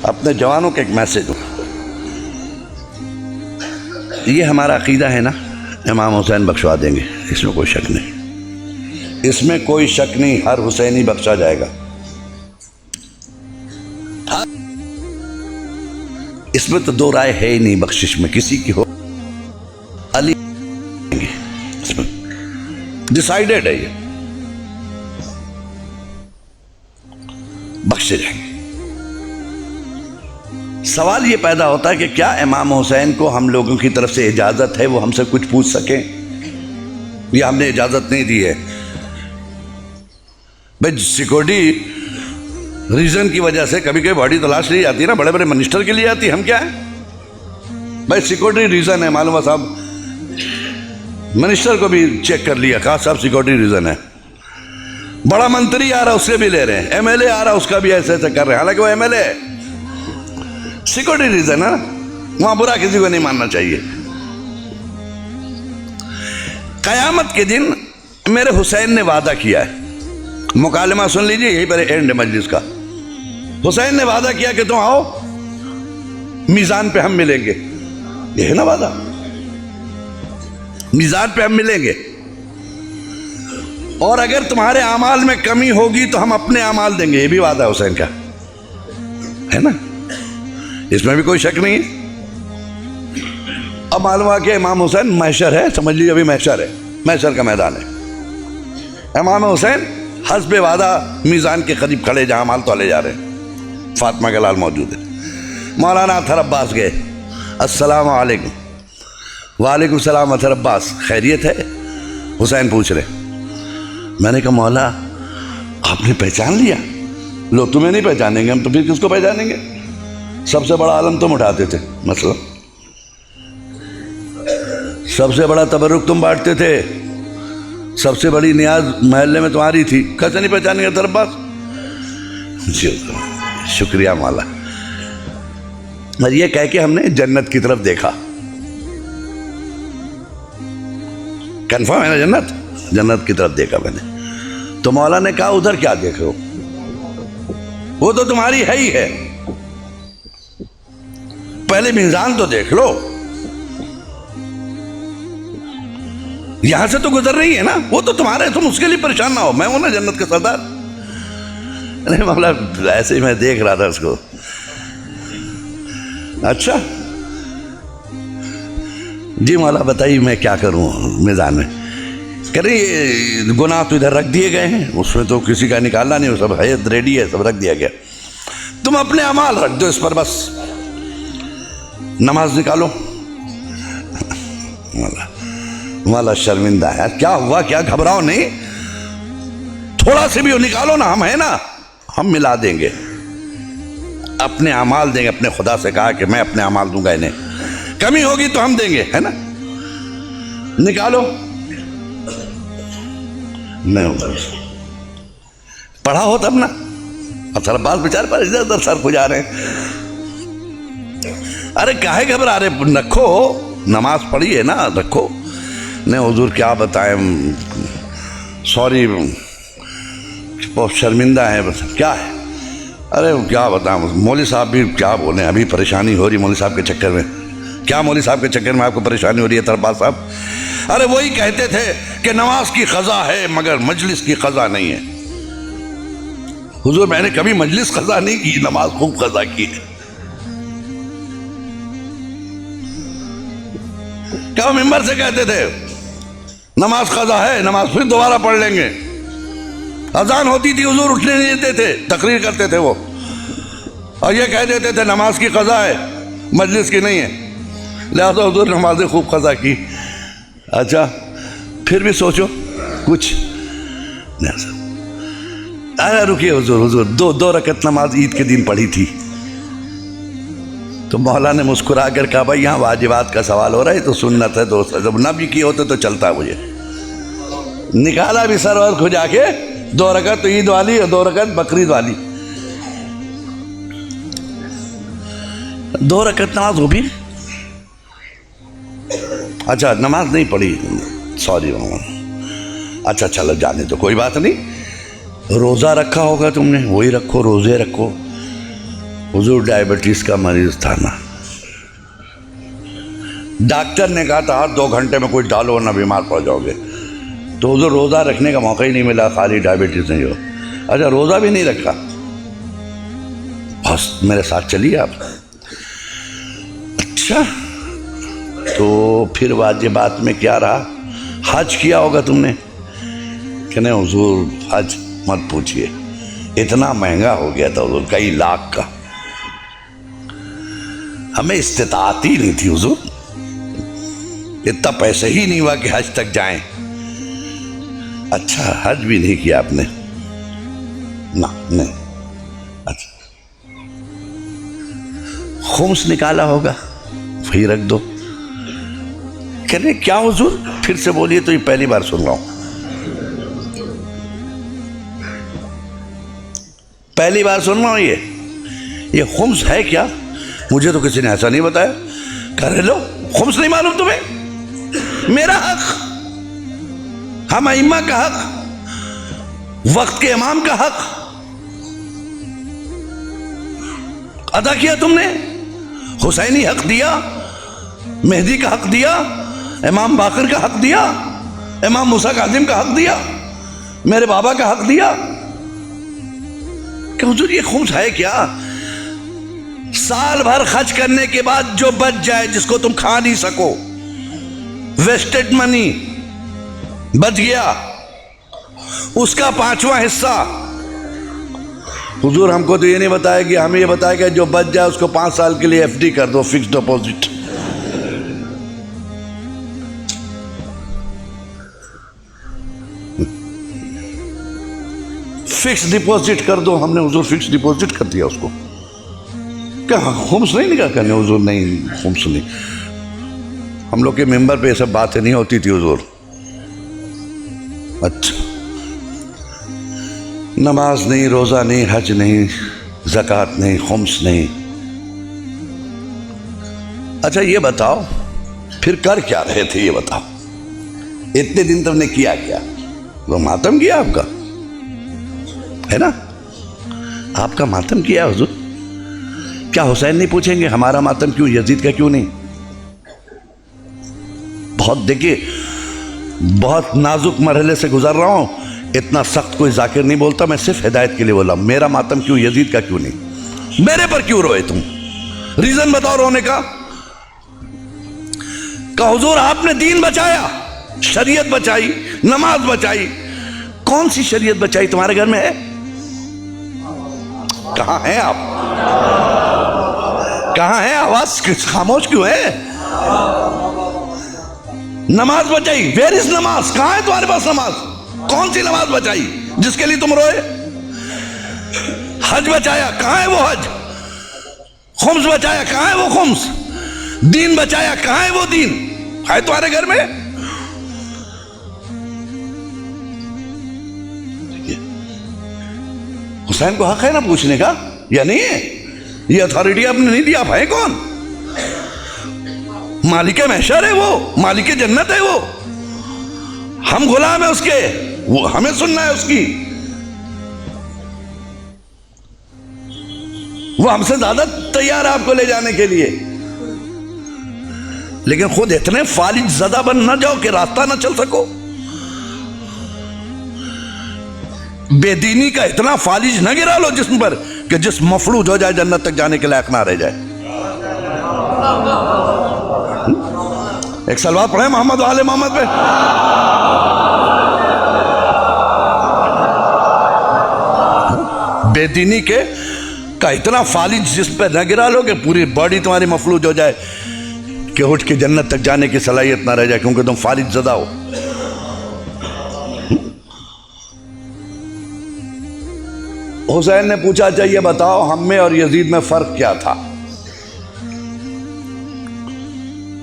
اپنے جوانوں کا ایک میسج ہو، یہ ہمارا عقیدہ ہے نا، امام حسین بخشوا دیں گے، اس میں کوئی شک نہیں، اس میں کوئی شک نہیں، ہر حسینی بخشا جائے گا، اس میں تو دو رائے ہے ہی نہیں، بخشش میں کسی کی ہو علی اس میں ڈیسائیڈڈ ہے، یہ بخشے جائیں گے۔ سوال یہ پیدا ہوتا ہے کہ کیا امام حسین کو ہم لوگوں کی طرف سے اجازت ہے وہ ہم سے کچھ پوچھ سکیں، یا ہم نے اجازت نہیں دی ہے؟ بھائی سیکورٹی ریزن کی وجہ سے کبھی کبھی باڈی تلاش لی جاتی ہے نا، بڑے بڑے منسٹر کے لیے آتی ہے، ہم کیا ہیں بھائی سیکورٹی ریزن ہے، معلوم ہے صاحب منسٹر کو بھی چیک کر لیا، کہا صاحب سیکورٹی ریزن ہے، بڑا منتری آ رہا اس سے بھی لے رہے ہیں، ایم ایل اے آ رہا اس کا بھی ایسے ایسے کر رہے ہیں، حالانکہ وہ ایم ایل اے ہے، سیکورٹی ریزن ہے، وہاں برا کسی کو نہیں ماننا چاہیے۔ قیامت کے دن میرے حسین نے وعدہ کیا ہے، مکالمہ سن لیجئے، یہی پر اینڈ مجلس کا، حسین نے وعدہ کیا کہ تم آؤ میزان پہ ہم ملیں گے، یہ ہے نا وعدہ، میزان پہ ہم ملیں گے، اور اگر تمہارے اعمال میں کمی ہوگی تو ہم اپنے اعمال دیں گے، یہ بھی وعدہ ہے حسین کا، ہے نا، اس میں بھی کوئی شک نہیں ہے۔ اب معلوم ہوا کہ امام حسین محشر ہے، سمجھ لیجیے ابھی محشر ہے، محشر کا میدان ہے، امام حسین حسب وعدہ میزان کے قریب کھڑے جہاں مال تولے جا رہے ہیں، فاطمہ کا لال موجود ہے، مولانا اطہر عباس گئے، السلام علیکم، وعلیکم السلام اطہر عباس، خیریت ہے؟ حسین پوچھ رہے، میں نے کہا مولا آپ نے پہچان لیا؟ لو تمہیں نہیں پہچانیں گے ہم تو پھر کس کو پہچانیں گے؟ سب سے بڑا عالم تم اٹھاتے تھے، مثلا سب سے بڑا تبرک تم بانٹتے تھے، سب سے بڑی نیاز محلے میں تمہاری تھی، کیسے نہیں پہچانیں گے اطہر عباس؟ جی شکریہ مولا، اور یہ کہہ کے ہم نے جنت کی طرف دیکھا، کنفرم ہے نا جنت، جنت کی طرف دیکھا میں نے، تو مولا نے کہا ادھر کیا دیکھ رہے ہو، وہ تو تمہاری ہے ہی ہے، پہلے میزان تو دیکھ لو، یہاں سے تو گزر رہی ہے نا، وہ تو تمہارے، تم اس کے لیے پریشان نہ ہو، میں ہوں نا جنت کا سردار۔ نہیں مولا ایسے ہی میں دیکھ رہا تھا اس کو، اچھا جی مولا بتائیے میں کیا کروں میزان میں؟ کہہ رہے یہ گناہ تو ادھر رکھ دیے گئے ہیں، اس میں تو کسی کا نکالنا نہیں، وہ سب ہے ریڈی ہے، سب رکھ دیا گیا، تم اپنے اعمال رکھ دو اس پر، بس نماز نکالو۔ مولا شرمندہ ہے، کیا ہوا، کیا گھبراؤ نہیں، تھوڑا سے بھی نکالو نا، ہم ہیں نا، ہم ملا دیں گے، اپنے اعمال دیں گے، اپنے خدا سے کہا کہ میں اپنے اعمال دوں گا انہیں، کمی ہوگی تو ہم دیں گے، ہے نا، نکالو، نہیں ہوگا، پڑھا ہو تب نا، اطہر عباس بیچارے پر ادھر ادھر سر کھجا رہے ہیں، ارے کاہے گھبرا رہے، رکھو، نماز پڑھی ہے نا، رکھو، نہیں حضور کیا بتائیں، سوری بہت شرمندہ ہے، بس کیا ہے، ارے کیا بتائیں، مولوی صاحب بھی کیا بولیں، ابھی پریشانی ہو رہی مولوی صاحب کے چکر میں، کیا مولوی صاحب کے چکر میں آپ کو پریشانی ہو رہی ہے اطہر عباس صاحب؟ ارے وہی کہتے تھے کہ نماز کی قضا ہے مگر مجلس کی قضا نہیں ہے، حضور میں نے کبھی مجلس قضا نہیں کی، نماز خوب قضا کی ہے، کیا ممبر سے کہتے تھے نماز قضا ہے، نماز پھر دوبارہ پڑھ لیں گے، اذان ہوتی تھی حضور اٹھنے نہیں دیتے تھے، تقریر کرتے تھے وہ، اور یہ کہہ دیتے تھے نماز کی قضا ہے مجلس کی نہیں ہے، لہذا حضور نمازیں خوب قضا کی۔ اچھا پھر بھی سوچو کچھ، ارے رکیے حضور دو رکعت نماز عید کے دن پڑھی تھی، تو مولا نے مسکرا کر کہا بھائی یہاں واجبات کا سوال ہو رہا ہے، تو سنت ہے دوست، جب نہ بھی کیے ہوتے تو چلتا مجھے، نکالا بھی سر اور کھجا کے، 2 رکعت تو عید والی اور 2 رکعت بقرعید والی، 2 رکعت نماز وہ بھی، اچھا نماز نہیں پڑھی، سوری، اچھا چلو جانے تو کوئی بات نہیں، روزہ رکھا ہوگا تم نے، وہی رکھو، روزے رکھو، حضور ڈائبٹیز کا مریض تھا نا، ڈاکٹر نے کہا تھا ہر 2 گھنٹے میں کچھ ڈالو ورنہ بیمار پڑ جاؤ گے، تو حضور روزہ رکھنے کا موقع ہی نہیں ملا، خالی ڈائبٹیز نہیں ہو۔ اچھا روزہ بھی نہیں رکھا، بس میرے ساتھ چلیے آپ۔ اچھا تو پھر واجبات میں کیا رہا؟ حج کیا ہوگا تم نے کہ نہیں؟ حضور حج مت پوچھئے، اتنا مہنگا ہو گیا تھا حضور، کئی لاکھ کا، ہمیں استطاعت ہی نہیں تھی حضور، اتنا پیسے ہی نہیں ہوا کہ حج تک جائیں۔ اچھا حج بھی نہیں کیا آپ نے؟ نہیں۔ اچھا خمس نکالا ہوگا، وہی رکھ دو۔ کہنے کیا حضور؟ پھر سے بولیے، تو یہ پہلی بار سن رہا ہوں، پہلی بار سن رہا ہوں یہ خمس ہے کیا؟ مجھے تو کسی نے ایسا نہیں بتایا۔ کہہ لو خمس نہیں معلوم تمہیں؟ میرا حق، ہم ائمہ کا حق، وقت کے امام کا حق ادا کیا تم نے، حسینی حق دیا، مہدی کا حق دیا، امام باقر کا حق دیا، امام موسیٰ کاظم کا حق دیا، میرے بابا کا حق دیا۔ کہ حضور یہ خمس ہے کیا؟ سال بھر خرچ کرنے کے بعد جو بچ جائے، جس کو تم کھا نہیں سکو، ویسٹڈ منی بچ گیا، اس کا 5واں حصہ۔ حضور ہم کو تو یہ نہیں بتایا کہ ہمیں یہ بتایا کہ جو بچ جائے اس کو 5 سال کے لیے FD کر دو، فکس ڈپوزٹ۔ فکس ڈپوزٹ کر دو، ہم نے حضور فکس ڈپوزٹ کر دیا اس کو۔ کیا خمس نہیں نکاح کرنے؟ حضور نہیں، خمس نہیں، ہم لوگ کے ممبر پہ یہ سب باتیں نہیں ہوتی تھی حضور۔ اچھا نماز نہیں، روزہ نہیں، حج نہیں، زکوٰۃ نہیں، خمس نہیں۔ اچھا یہ بتاؤ پھر کر کیا رہے تھے؟ یہ بتاؤ اتنے دن تم نے کیا کیا؟ وہ ماتم کیا آپ کا ہے نا، آپ کا ماتم کیا حضور۔ کیا حسین نہیں پوچھیں گے ہمارا ماتم کیوں، یزید کا کیوں نہیں؟ بہت دیکھیے، بہت نازک مرحلے سے گزر رہا ہوں، اتنا سخت کوئی ذاکر نہیں بولتا، میں صرف ہدایت کے لیے بولا۔ میرا ماتم کیوں، یزید کا کیوں نہیں؟ میرے پر کیوں روئے تم؟ ریزن بتاؤ رونے کا۔ کہ حضور آپ نے دین بچایا، شریعت بچائی، نماز بچائی۔ کون سی شریعت بچائی تمہارے گھر میں ہے؟ کہاں ہیں آپ؟ کہاں ہیں؟ آواز خاموش کیوں ہے؟ نماز بچائی، ویئر از نماز؟ کہاں ہے تمہارے پاس نماز؟ کون سی نماز بچائی جس کے لیے تم روئے؟ حج بچایا، کہاں ہے وہ حج؟ خمس بچایا، کہاں ہے وہ خمس؟ دین بچایا، کہاں ہے وہ دین؟ ہے تمہارے گھر میں؟ حسین کو حق ہے نا پوچھنے کا، یا نہیں ہے؟ یہ اتھارٹی آپ نے نہیں دی، آپ ہیں کون؟ مالک محشر ہے وہ، مالک جنت ہے وہ، ہم غلام ہیں اس کے، وہ ہمیں سننا ہے اس کی۔ وہ ہم سے زیادہ تیار ہے آپ کو لے جانے کے لیے، لیکن خود اتنے فالج زدہ بن نہ جاؤ کہ راستہ نہ چل سکو۔ بے دینی کا اتنا فالج نہ گرا لو جسم پر کہ جسم مفلوج ہو جائے، جنت تک جانے کے لائق نہ رہ جائے۔ ایک سلوات پڑھیں محمد و آل محمد پہ۔ بے دینی کے کا اتنا فالج جسم پہ نہ گرا لو کہ پوری باڈی تمہاری مفلوج ہو جائے کہ اٹھ کے جنت تک جانے کی صلاحیت نہ رہ جائے، کیونکہ تم فالج زدہ ہو۔ حسین نے پوچھا چاہیے بتاؤ ہم میں اور یزید میں فرق کیا تھا؟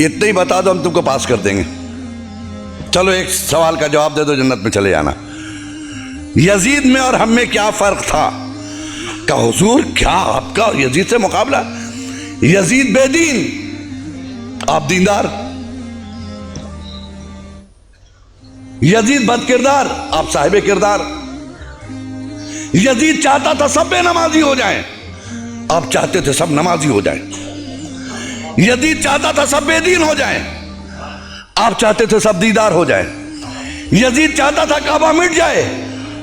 اتنے ہی بتا دو ہم تم کو پاس کر دیں گے۔ چلو ایک سوال کا جواب دے دو، جنت میں چلے جانا۔ یزید میں اور ہم میں کیا فرق تھا؟ کہ حضور کیا آپ کا یزید سے مقابلہ؟ یزید بے دین، آپ دیندار۔ یزید بد کردار، آپ صاحب کردار۔ یزید چاہتا تھا سب بے نمازی ہو جائیں، آپ چاہتے تھے سب نمازی ہو جائیں. یزید چاہتا تھا سب بے دین ہو جائیں، آپ چاہتے تھے سب دیدار ہو جائیں. یزید چاہتا تھا کعبہ مٹ جائے،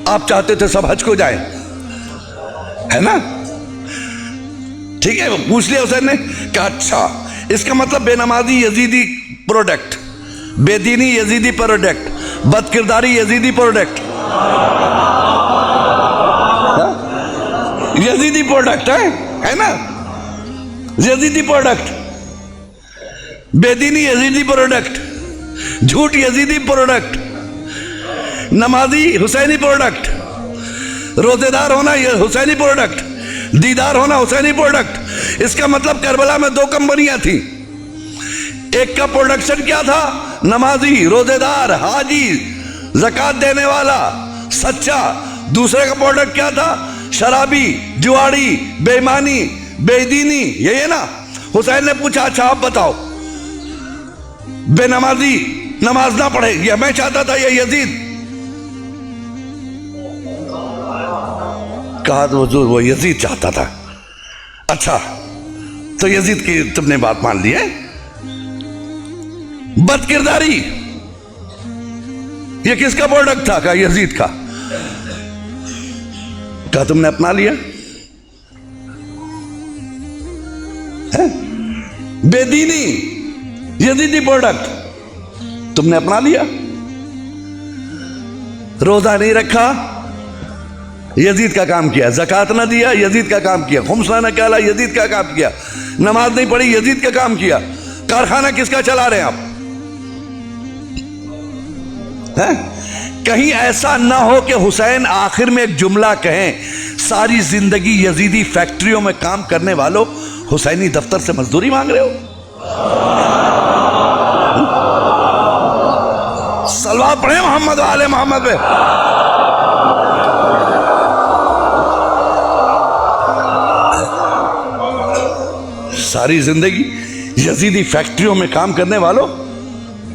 آپ چاہتے تھے سب حج کو جائیں. ہے نا؟ ٹھیک ہے. پوچھ لیا حسین نے، کہا اچھا اس کا مطلب بے نمازی یزیدی پروڈکٹ، بے دینی یزیدی پروڈکٹ، بد کرداری یزیدی پروڈکٹ، یزیدی پروڈکٹ ہے نا؟ یزیدی پروڈکٹ، بے دینی یزیدی پروڈکٹ، جھوٹ یزیدی پروڈکٹ، نمازی حسینی پروڈکٹ، روزے دار ہونا حسینی پروڈکٹ، دیدار ہونا حسینی پروڈکٹ. اس کا مطلب کربلا میں 2 کمپنیاں تھیں، ایک کا پروڈکشن کیا تھا؟ نمازی، روزے دار، حاجی، زکوٰۃ دینے والا، سچا. دوسرے کا پروڈکٹ کیا تھا؟ شرابی، جواڑی، بے ایمانی، بے دینی. یہی ہے نا؟ حسین نے پوچھا اچھا آپ بتاؤ، بے نمازی نماز نہ پڑھے، یہ میں چاہتا تھا یا یزید؟ کہا تو حضور وہ یزید چاہتا تھا. اچھا تو یزید کی تم نے بات مان لی ہے. بد کرداری یہ کس کا پروڈکٹ تھا؟ کہا یزید کا. کہا تم نے اپنا لیا. بے دینی یزیدی پروڈکٹ تم نے اپنا لیا. روزہ نہیں رکھا، یزید کا کام کیا. زکوٰۃ نہ دیا، یزید کا کام کیا. خمس نہ نکالا، یزید کا کام کیا. نماز نہیں پڑھی، یزید کا کام کیا. کارخانہ کس کا چلا رہے ہیں آپ؟ کہیں ایسا نہ ہو کہ حسین آخر میں ایک جملہ کہیں، ساری زندگی یزیدی فیکٹریوں میں کام کرنے والوں حسینی دفتر سے مزدوری مانگ رہے ہو. صلوات پڑھیں محمد و آل محمد پہ. ساری زندگی یزیدی فیکٹریوں میں کام کرنے والوں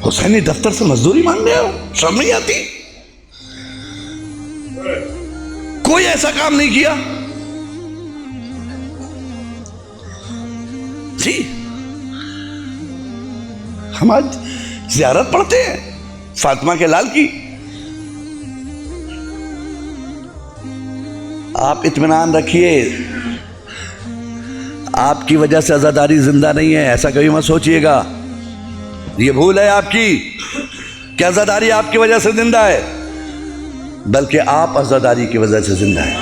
حسینی دفتر سے مزدوری مانگ رہے ہو. شرم نہیں آتی؟ کوئی ایسا کام نہیں کیا جی. ہم آج زیارت پڑھتے ہیں فاطمہ کے لال کی. آپ اطمینان رکھیے، آپ کی وجہ سے عزاداری زندہ نہیں ہے، ایسا کبھی مت سوچئے گا. یہ بھول ہے آپ کی کہ عزاداری آپ کی وجہ سے زندہ ہے، بلکہ آپ عزاداری کی وجہ سے زندہ ہیں.